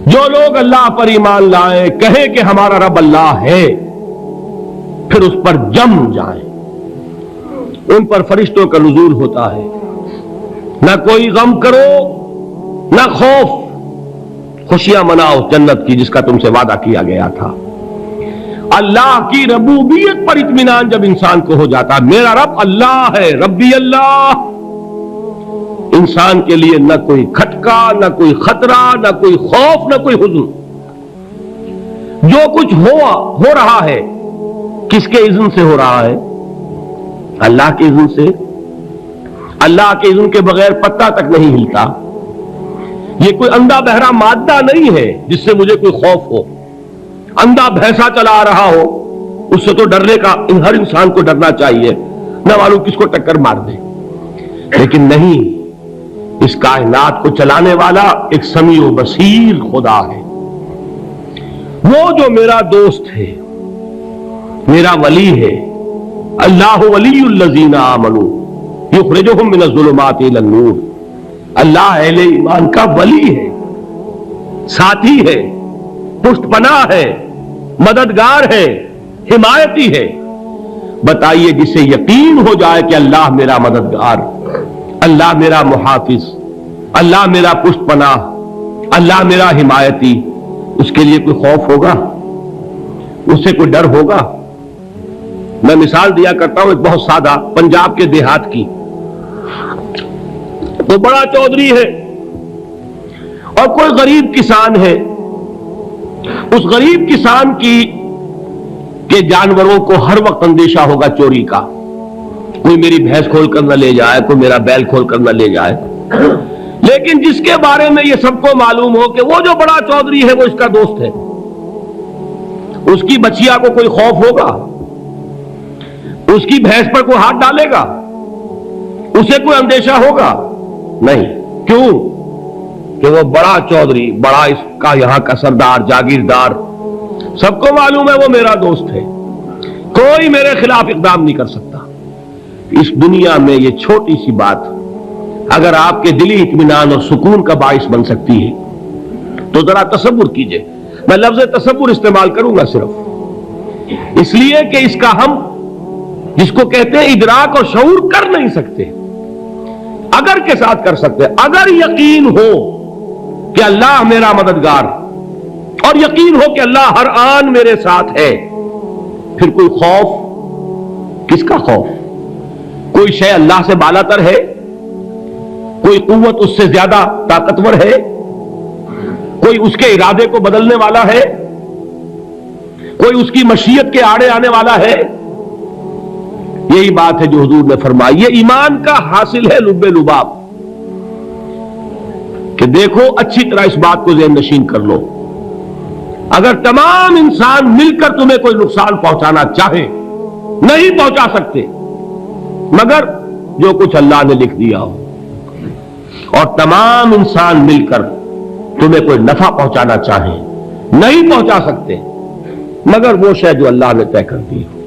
جو لوگ اللہ پر ایمان لائیں، کہیں کہ ہمارا رب اللہ ہے، پھر اس پر جم جائیں، ان پر فرشتوں کا نزول ہوتا ہے، نہ کوئی غم کرو نہ خوف، خوشیاں مناؤ جنت کی جس کا تم سے وعدہ کیا گیا تھا۔ اللہ کی ربوبیت پر اطمینان جب انسان کو ہو جاتا، میرا رب اللہ ہے، ربی اللہ، انسان کے لیے نہ کوئی کھٹکا، نہ کوئی خطرہ، نہ کوئی خوف، نہ کوئی حزن۔ جو کچھ ہو رہا ہے کس کے اذن سے ہو رہا ہے؟ اللہ کے اذن سے۔ اللہ کے اذن کے بغیر پتا تک نہیں ہلتا۔ یہ کوئی اندھا بہرا مادہ نہیں ہے جس سے مجھے کوئی خوف ہو۔ اندھا بھینسا چلا آ رہا ہو اس سے تو ڈرنے کا ہر انسان کو ڈرنا چاہیے، نہ معلوم کس کو ٹکر مار دے، لیکن نہیں، اس کائنات کو چلانے والا ایک سمیع و بصیر خدا ہے، وہ جو میرا دوست ہے، میرا ولی ہے۔ اللہ ولی الذین آمنوا یخرجہم من الظلمات الی النور۔ اللہ اہل ایمان کا ولی ہے، ساتھی ہے، پشت پناہ ہے، مددگار ہے، حمایتی ہے۔ بتائیے جسے یقین ہو جائے کہ اللہ میرا مددگار، اللہ میرا محافظ، اللہ میرا پشت پناہ، اللہ میرا حمایتی، اس کے لیے کوئی خوف ہوگا؟ اس سے کوئی ڈر ہوگا؟ میں مثال دیا کرتا ہوں ایک بہت سادہ، پنجاب کے دیہات کی۔ وہ بڑا چودھری ہے اور کوئی غریب کسان ہے، اس غریب کسان کے جانوروں کو ہر وقت اندیشہ ہوگا چوری کا، کوئی میری بھینس کھول کر نہ لے جائے، کوئی میرا بیل کھول کر نہ لے جائے۔ لیکن جس کے بارے میں یہ سب کو معلوم ہو کہ وہ جو بڑا چودھری ہے وہ اس کا دوست ہے، اس کی بچیا کو کوئی خوف ہوگا؟ اس کی بھینس پر کوئی ہاتھ ڈالے گا؟ اسے کوئی اندیشہ ہوگا؟ نہیں۔ کیوں؟ کہ وہ بڑا چودھری، بڑا اس کا یہاں کا سردار، جاگیردار، سب کو معلوم ہے وہ میرا دوست ہے، کوئی میرے خلاف اقدام نہیں کر سکتا۔ اس دنیا میں یہ چھوٹی سی بات اگر آپ کے دلی اطمینان اور سکون کا باعث بن سکتی ہے تو ذرا تصور کیجئے۔ میں لفظ تصور استعمال کروں گا صرف اس لیے کہ اس کا ہم جس کو کہتے ہیں ادراک اور شعور کر نہیں سکتے، اگر کے ساتھ کر سکتے۔ اگر یقین ہو کہ اللہ میرا مددگار اور یقین ہو کہ اللہ ہر آن میرے ساتھ ہے، پھر کوئی خوف، کس کا خوف؟ کوئی شے اللہ سے بالا تر ہے؟ کوئی قوت اس سے زیادہ طاقتور ہے؟ کوئی اس کے ارادے کو بدلنے والا ہے؟ کوئی اس کی مشیت کے آڑے آنے والا ہے؟ یہی بات ہے جو حضور نے فرمائی، یہ ایمان کا حاصل ہے لب لباب، کہ دیکھو اچھی طرح اس بات کو ذہن نشین کر لو، اگر تمام انسان مل کر تمہیں کوئی نقصان پہنچانا چاہے نہیں پہنچا سکتے مگر جو کچھ اللہ نے لکھ دیا ہو، اور تمام انسان مل کر تمہیں کوئی نفع پہنچانا چاہیں نہیں پہنچا سکتے مگر وہ شے جو اللہ نے طے کر دی ہو۔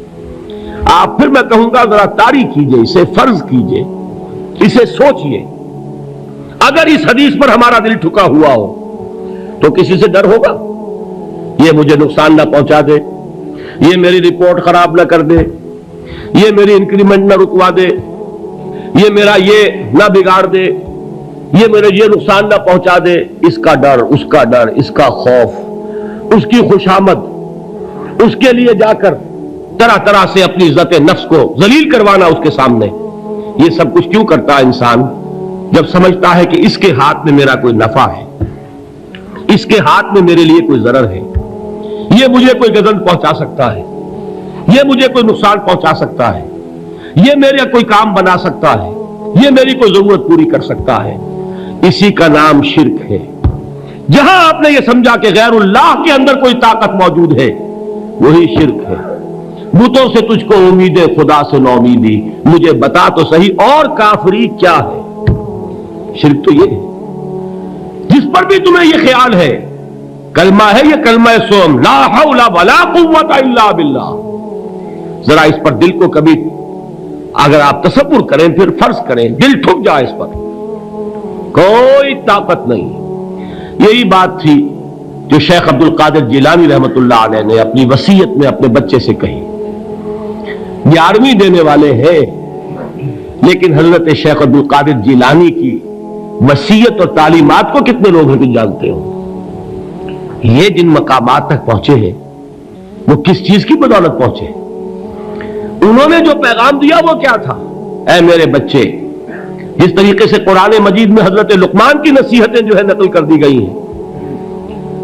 آپ پھر میں کہوں گا ذرا طاری کیجئے، اسے فرض کیجئے، اسے سوچئے، اگر اس حدیث پر ہمارا دل ٹھکا ہوا ہو تو کسی سے ڈر ہوگا؟ یہ مجھے نقصان نہ پہنچا دے، یہ میری رپورٹ خراب نہ کر دے، یہ میری انکریمنٹ نہ رکوا دے، یہ میرا یہ نہ بگاڑ دے، یہ میرے یہ نقصان نہ پہنچا دے۔ اس کا ڈر، اس کا ڈر، اس کا خوف، اس کی خوشامد، اس کے لیے جا کر طرح طرح سے اپنی عزت نفس کو ذلیل کروانا اس کے سامنے، یہ سب کچھ کیوں کرتا ہے انسان؟ جب سمجھتا ہے کہ اس کے ہاتھ میں میرا کوئی نفع ہے، اس کے ہاتھ میں میرے لیے کوئی ضرر ہے، یہ مجھے کوئی گزن پہنچا سکتا ہے، یہ مجھے کوئی نقصان پہنچا سکتا ہے، یہ میرا کوئی کام بنا سکتا ہے، یہ میری کوئی ضرورت پوری کر سکتا ہے، اسی کا نام شرک ہے۔ جہاں آپ نے یہ سمجھا کہ غیر اللہ کے اندر کوئی طاقت موجود ہے وہی شرک ہے۔ بتوں سے تجھ کو امید خدا سے نو امیدی، مجھے بتا تو صحیح اور کافری کیا ہے؟ شرک تو یہ ہے جس پر بھی تمہیں یہ خیال ہے، کلمہ ہے یہ کلمہ سوم، لا حول ولا قوت الا باللہ، ذرا اس پر دل کو کبھی اگر آپ تصور کریں، پھر فرض کریں، دل ٹھک جائے اس پر، کوئی طاقت نہیں۔ یہی بات تھی جو شیخ عبد القادر جیلانی رحمۃ اللہ علیہ نے اپنی وصیت میں اپنے بچے سے کہی. 11ویں دینے والے ہیں، لیکن حضرت شیخ عبد القادر جیلانی کی وصیت اور تعلیمات کو کتنے لوگ ہیں جانتے ہو؟ یہ جن مقامات تک پہنچے ہیں وہ کس چیز کی بدولت پہنچے؟ انہوں نے جو پیغام دیا وہ کیا تھا؟ اے میرے بچے، جس طریقے سے قرآن مجید میں حضرت لقمان کی نصیحتیں جو ہے نقل کر دی گئی ہیں،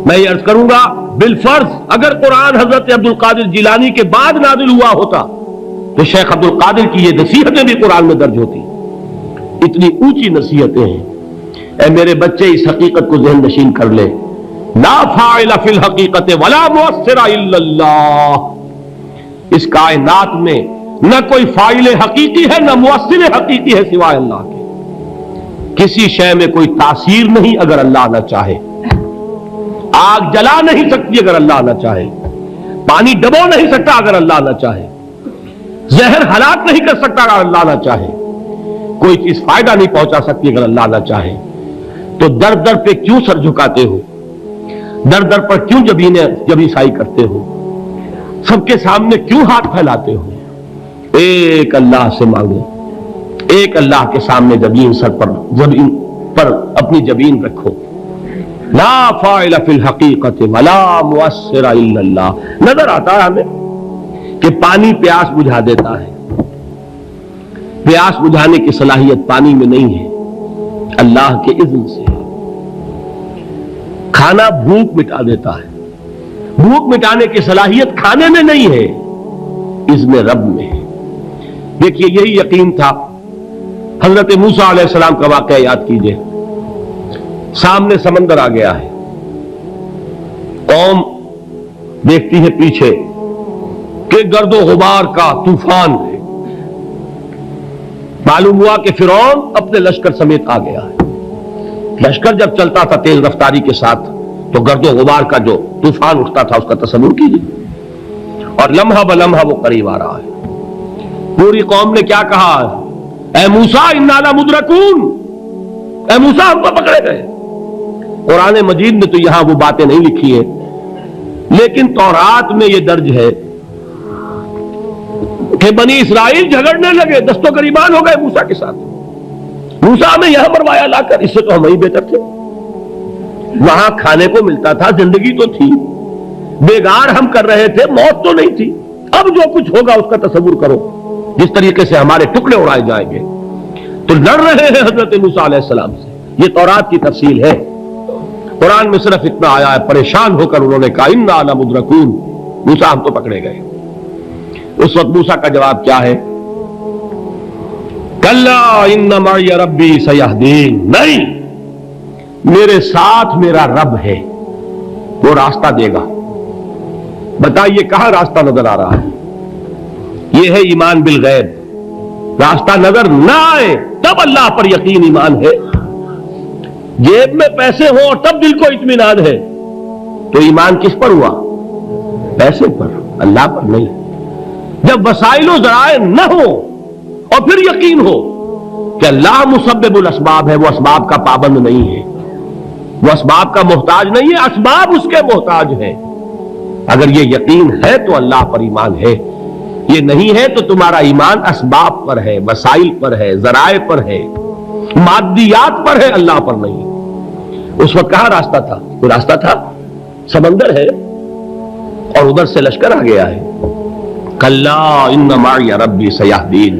میں یہ عرض کروں گا بالفرض اگر قرآن حضرت عبد القادر جیلانی کے بعد نازل ہوا ہوتا تو شیخ عبد القادر کی یہ نصیحتیں بھی قرآن میں درج ہوتی. اتنی اونچی نصیحتیں ہیں. اے میرے بچے، اس حقیقت کو ذہن نشین کر لے، لا فاعل فی الحقیقت ولا مؤثر الا اللہ. اس کائنات میں نہ کوئی فاعل حقیقی ہے نہ مؤثر حقیقی ہے سوائے اللہ کے. کسی شے میں کوئی تاثیر نہیں اگر اللہ نہ چاہے. آگ جلا نہیں سکتی اگر اللہ نہ چاہے. پانی ڈبو نہیں سکتا اگر اللہ نہ چاہے. زہر ہلاک نہیں کر سکتا اگر اللہ نہ چاہے. کوئی چیز فائدہ نہیں پہنچا سکتی اگر اللہ نہ چاہے. تو در در پہ کیوں سر جھکاتے ہو؟ در در پر کیوں جبیں سائی کرتے ہو؟ سب کے سامنے کیوں ہاتھ پھیلاتے ہو؟ ایک اللہ سے مانگو. ایک اللہ کے سامنے جبین پر اپنی جبین رکھو. لا فاعل فی الحقیقت ولا مؤثر الا اللہ. نظر آتا ہے ہمیں کہ پانی پیاس بجھا دیتا ہے. پیاس بجھانے کی صلاحیت پانی میں نہیں ہے، اللہ کے اذن سے. کھانا بھوک مٹا دیتا ہے. بھوک مٹانے کی صلاحیت کھانے میں نہیں ہے، اذن رب میں ہے. دیکھیے یہی یقین تھا. حضرت موسیٰ علیہ السلام کا واقعہ یاد کیجئے. سامنے سمندر آ گیا ہے. قوم دیکھتی ہے پیچھے کہ گرد و غبار کا طوفان ہے. معلوم ہوا کہ فرعون اپنے لشکر سمیت آ گیا ہے. لشکر جب چلتا تھا تیز رفتاری کے ساتھ تو گرد و غبار کا جو طوفان اٹھتا تھا اس کا تصور کیجیے. اور لمحہ بلمحہ وہ قریب آ رہا ہے. پوری قوم نے کیا کہا؟ اے موسیٰ انا لمدرکون. اے موسیٰ ہم تو پکڑے گئے. قرآن مجید میں تو یہاں وہ باتیں نہیں لکھی ہیں، لیکن تورات میں یہ درج ہے کہ بنی اسرائیل جھگڑنے لگے، دست و گریبان ہو گئے موسیٰ کے ساتھ. موسیٰ ہمیں یہاں مروایا لا کر، اس سے تو ہم ہی بہتر تھے. وہاں کھانے کو ملتا تھا، زندگی تو تھی، بیگار ہم کر رہے تھے، موت تو نہیں تھی. اب جو کچھ ہوگا اس کا تصور کرو، جس طریقے سے ہمارے ٹکڑے اڑائے جائیں گے. تو لڑ رہے ہیں حضرت موسیٰ علیہ السلام سے. یہ تورات کی تفصیل ہے. قرآن میں صرف اتنا آیا ہے، پریشان ہو کر انہوں نے کہا انا لمدرکون. موسیٰ ہم تو پکڑے گئے. اس وقت موسیٰ کا جواب کیا ہے؟ کلا ان معی ربی سیہدین. نہیں، میرے ساتھ میرا رب ہے، وہ راستہ دے گا. بتائیے کہاں راستہ نظر آ رہا ہے؟ یہ ہے ایمان بالغیب. راستہ نظر نہ آئے تب اللہ پر یقین ایمان ہے. جیب میں پیسے ہوں اور تب دل کو اطمینان ہے تو ایمان کس پر ہوا؟ پیسے پر، اللہ پر نہیں. جب وسائل و ذرائع نہ ہو اور پھر یقین ہو کہ اللہ مسبب الاسباب ہے، وہ اسباب کا پابند نہیں ہے، وہ اسباب کا محتاج نہیں ہے، اسباب اس کے محتاج ہے. اگر یہ یقین ہے تو اللہ پر ایمان ہے. یہ نہیں ہے تو تمہارا ایمان اسباب پر ہے، وسائل پر ہے، ذرائع پر ہے، مادیات پر ہے، اللہ پر نہیں. اس وقت کہاں راستہ تھا؟ کوئی راستہ تھا؟ سمندر ہے اور ادھر سے لشکر آ گیا ہے. کلا ان معی ربی سیہدین.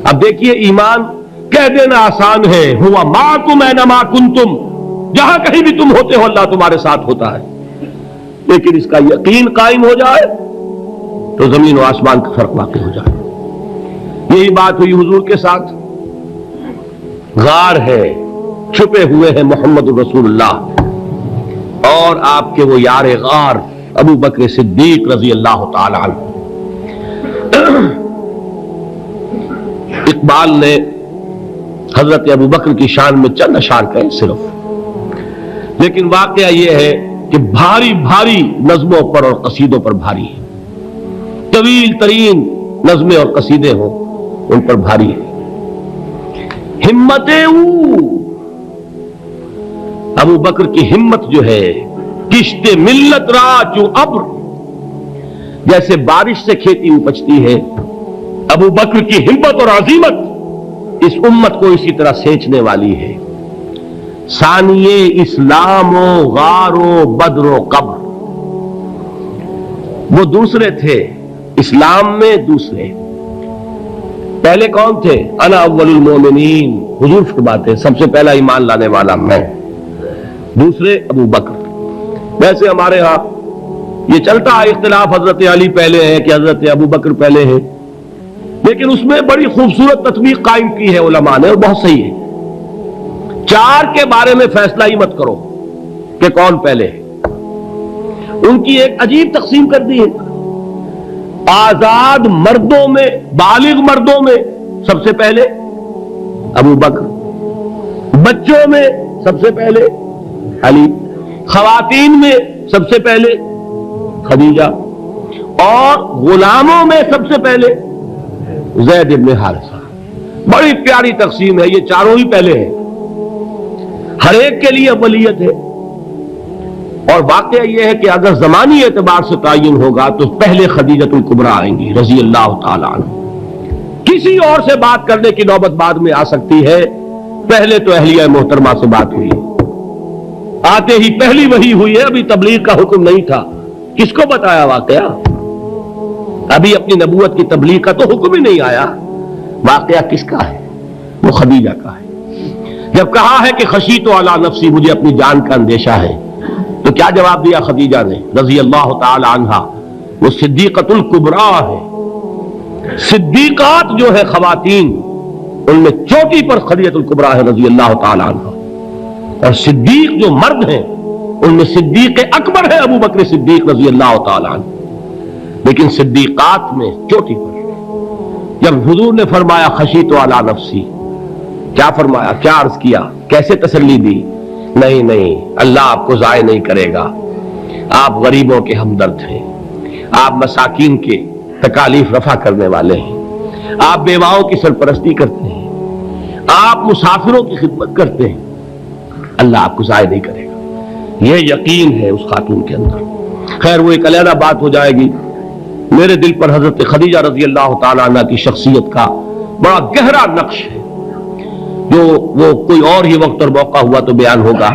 اب دیکھیے ایمان کہہ دینا آسان ہے، ہوا معکم اینما کنتم. جہاں کہیں بھی تم ہوتے ہو اللہ تمہارے ساتھ ہوتا ہے. لیکن اس کا یقین قائم ہو جائے تو زمین و آسمان کا فرق واقع ہو جائے. یہی بات ہوئی حضور کے ساتھ. غار ہے، چھپے ہوئے ہیں محمد رسول اللہ اور آپ کے وہ یار غار ابو بکر صدیق رضی اللہ تعالی عنہ. اقبال نے حضرت ابو بکر کی شان میں چند اشعار کہے صرف، لیکن واقعہ یہ ہے کہ بھاری بھاری نظموں پر اور قصیدوں پر بھاری ہے. طویل ترین نظمیں اور قصیدے ہوں ان پر بھاری ہے. ہمت ابو بکر کی ہمت جو ہے کشت ملت را چو ابر، جیسے بارش سے کھیتی اپجتی ہے، ابو بکر کی ہمت اور عزیمت اس امت کو اسی طرح سینچنے والی ہے۔ ثانیے اسلام و غار و بدر و قبر، وہ دوسرے تھے اسلام میں، دوسرے پہلے کون تھے؟ انا اول المومنین، حضور فرماتے سب سے پہلا ایمان لانے والا میں، دوسرے ابو بکر۔ ویسے ہمارے ہاں یہ چلتا ہے اختلاف، حضرت علی پہلے ہے کہ حضرت ابو بکر پہلے ہے، لیکن اس میں بڑی خوبصورت تطبیق قائم کی ہے علماء نے، اور بہت صحیح ہے۔ چار کے بارے میں فیصلہ ہی مت کرو کہ کون پہلے ہے، ان کی ایک عجیب تقسیم کر دی ہے۔ آزاد مردوں میں، بالغ مردوں میں سب سے پہلے ابو بکر، بچوں میں سب سے پہلے علی، خواتین میں سب سے پہلے خدیجہ، اور غلاموں میں سب سے پہلے زید بن حارثہ۔ بڑی پیاری تقسیم ہے، یہ چاروں ہی پہلے ہیں، ہر ایک کے لیے اولیت ہے۔ اور واقعہ یہ ہے کہ اگر زمانی اعتبار سے تعین ہوگا تو پہلے خدیجۃ الکبریٰ آئیں گی رضی اللہ تعالی عنہ۔ کسی اور سے بات کرنے کی نوبت بعد میں آ سکتی ہے، پہلے تو اہلیہ محترمہ سے بات ہوئی، آتے ہی پہلی وحی ہوئی ہے، ابھی تبلیغ کا حکم نہیں تھا۔ کس کو بتایا واقعہ؟ ابھی اپنی نبوت کی تبلیغ کا تو حکم ہی نہیں آیا۔ واقعہ کس کا ہے؟ وہ خدیجہ کا ہے۔ جب کہا ہے کہ خشیت علی نفسی، مجھے اپنی جان کا اندیشہ ہے، تو کیا جواب دیا خدیجہ نے رضی اللہ تعالی عنہا؟ وہ صدیقۃ الکبریٰ ہے۔ صدیقات جو ہے خواتین، ان میں چوٹی پر خدیجۃ الکبریٰ ہے رضی اللہ تعالی عنہا، اور صدیق جو مرد ہیں ان میں صدیق اکبر ہے ابو بکر صدیق رضی اللہ تعالی عنہ، لیکن صدیقات میں چوٹی پر۔ جب حضور نے فرمایا خشیت علی نفسی، کیا فرمایا، کیا عرض کیا، کیسے تسلی دی؟ نہیں نہیں، اللہ آپ کو ضائع نہیں کرے گا، آپ غریبوں کے ہمدرد ہیں، آپ مساکین کے تکالیف رفع کرنے والے ہیں، آپ بیواؤں کی سرپرستی کرتے ہیں، آپ مسافروں کی خدمت کرتے ہیں، اللہ آپ کو ضائع نہیں کرے گا۔ یہ یقین ہے اس خاتون کے اندر۔ خیر وہ ایک علیحدہ بات ہو جائے گی۔ میرے دل پر حضرت خدیجہ رضی اللہ تعالی عنہ کی شخصیت کا بڑا گہرا نقش ہے، جو وہ کوئی اور ہی وقت اور موقع ہوا تو بیان ہوگا۔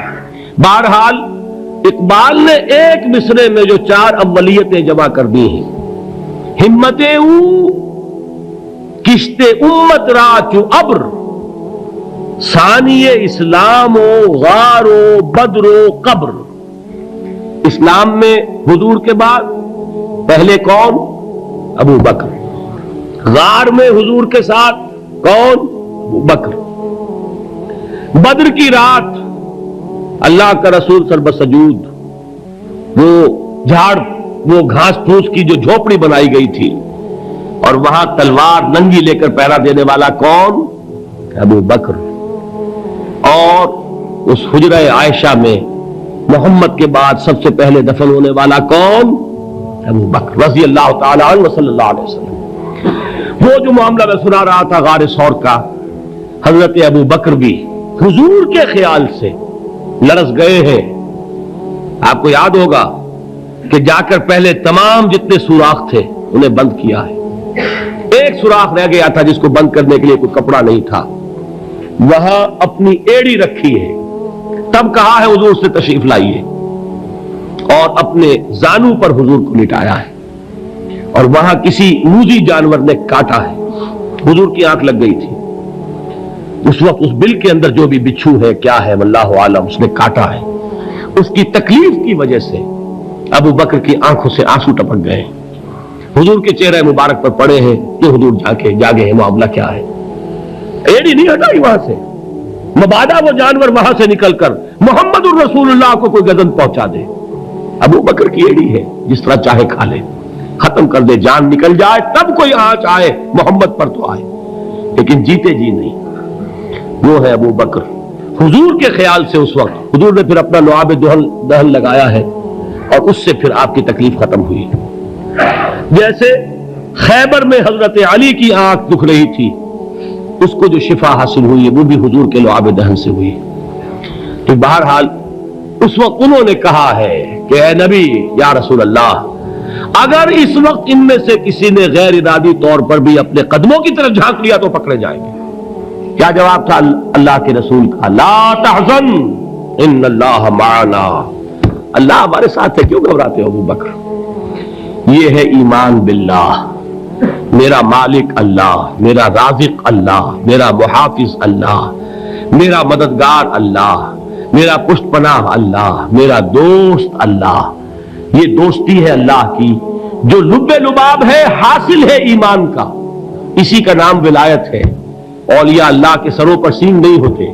بہرحال اقبال نے ایک مصرے میں جو چار اولیتیں جمع کر دی ہیں، ہمت او کشت امت را چو ابر، ثانی اسلام و غار و بدر و قبر۔ اسلام میں حضور کے بعد پہلے کون؟ ابو بکر۔ غار میں حضور کے ساتھ کون؟ ابو بکر۔ بدر کی رات اللہ کا رسول سر بسجود، وہ گھاس پھوس کی جو جھوپڑی بنائی گئی تھی، اور وہاں تلوار ننگی لے کر پہرا دینے والا کون؟ ابو بکر۔ اور اس حجرہ عائشہ میں محمد کے بعد سب سے پہلے دفن ہونے والا کون؟ ابو بکر رضی اللہ تعالی عنہ صلی اللہ علیہ وسلم۔ وہ جو معاملہ میں سنا رہا تھا غار ثور کا، حضرت ابو بکر بھی حضور کے خیال سے لرز گئے ہیں۔ آپ کو یاد ہوگا کہ جا کر پہلے تمام جتنے سوراخ تھے انہیں بند کیا ہے، ایک سوراخ رہ گیا تھا جس کو بند کرنے کے لیے کوئی کپڑا نہیں تھا، وہاں اپنی ایڑی رکھی ہے، تب کہا ہے حضور سے تشریف لائیے، اور اپنے زانو پر حضور کو لٹایا ہے، اور وہاں کسی موذی جانور نے کاٹا ہے، حضور کی آنکھ لگ گئی تھی، اس وقت اس بل کے اندر جو بھی بچھو ہے کیا ہے واللہ عالم، اس نے کاٹا ہے، اس کی تکلیف کی وجہ سے ابو بکر کی آنکھوں سے آنسو ٹپک گئے، حضور کے چہرے مبارک پر پڑے ہیں کہ حضور جاگے ہیں، معاملہ کیا ہے؟ ایڑی نہیں ہٹائی وہاں سے، مبادا وہ جانور وہاں سے نکل کر محمد الرسول اللہ کو کوئی گزن پہنچا دے، ابو بکر کی ایڑی ہے، جس طرح چاہے کھا لے، ختم کر دے، جان نکل جائے تب کوئی آنچ آئے، محمد پر تو آئے، لیکن جیتے جی نہیں۔ وہ ہے ابو بکر۔ حضور کے خیال سے اس وقت حضور نے پھر اپنا لعاب دہن لگایا ہے، اور اس سے پھر آپ کی تکلیف ختم ہوئی۔ جیسے خیبر میں حضرت علی کی آنکھ دکھ رہی تھی، اس کو جو شفا حاصل ہوئی وہ بھی حضور کے لعاب دہن سے ہوئی۔ تو بہرحال اس وقت انہوں نے کہا ہے کہ اے نبی یا رسول اللہ، اگر اس وقت ان میں سے کسی نے غیر ارادی طور پر بھی اپنے قدموں کی طرف جھانک لیا تو پکڑے جائیں گے۔ کیا جواب تھا اللہ کے رسول کا؟ لا تحزن ان اللہ معنا، اللہ ہمارے ساتھ ہے، کیوں گھبراتے ہو ابو بکر؟ یہ ہے ایمان باللہ، میرا مالک اللہ، میرا رازق اللہ، میرا محافظ اللہ، میرا مددگار اللہ، میرا پشت پناہ اللہ، میرا دوست اللہ۔ یہ دوستی ہے اللہ کی جو لب لباب ہے، حاصل ہے ایمان کا، اسی کا نام ولایت ہے۔ اولیاء اللہ کے سروں پر سینگ نہیں ہوتے،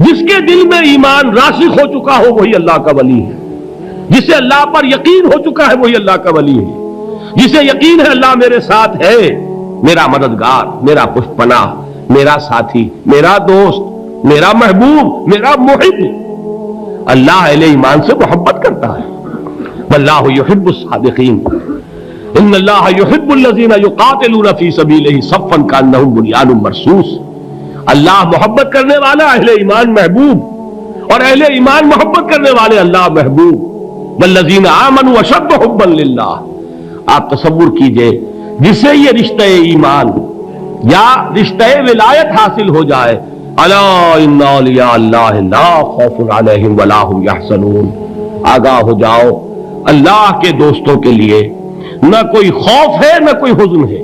جس کے دل میں ایمان راسخ ہو چکا ہو وہی اللہ کا ولی ہے، جسے اللہ پر یقین ہو چکا ہے وہی اللہ کا ولی ہے، جسے یقین ہے اللہ میرے ساتھ ہے، میرا مددگار، میرا پشت پناہ، میرا ساتھی، میرا دوست، میرا محبوب، میرا محب۔ اللہ اہل ایمان سے محبت کرتا ہے۔ واللہ یحب الصادقین، ان اللہ یحب الذین یقاتلون فی سبیلہ صفا کانہم بنیان مرصوص۔ اللہ محبت کرنے والا، اہل ایمان محبوب، اور اہل ایمان محبت کرنے والے اللہ محبوب۔ والذین آمنوا اشد حبا للہ۔ آپ تصور کیجئے جسے یہ رشتہ ایمان یا رشتہ ولایت حاصل ہو جائے، الا ان اولیاء اللہ لا خوف علیہم ولا هم یحزنون، آگاہ ہو جاؤ، اللہ کے دوستوں کے لیے نہ کوئی خوف ہے نہ کوئی حزن ہے۔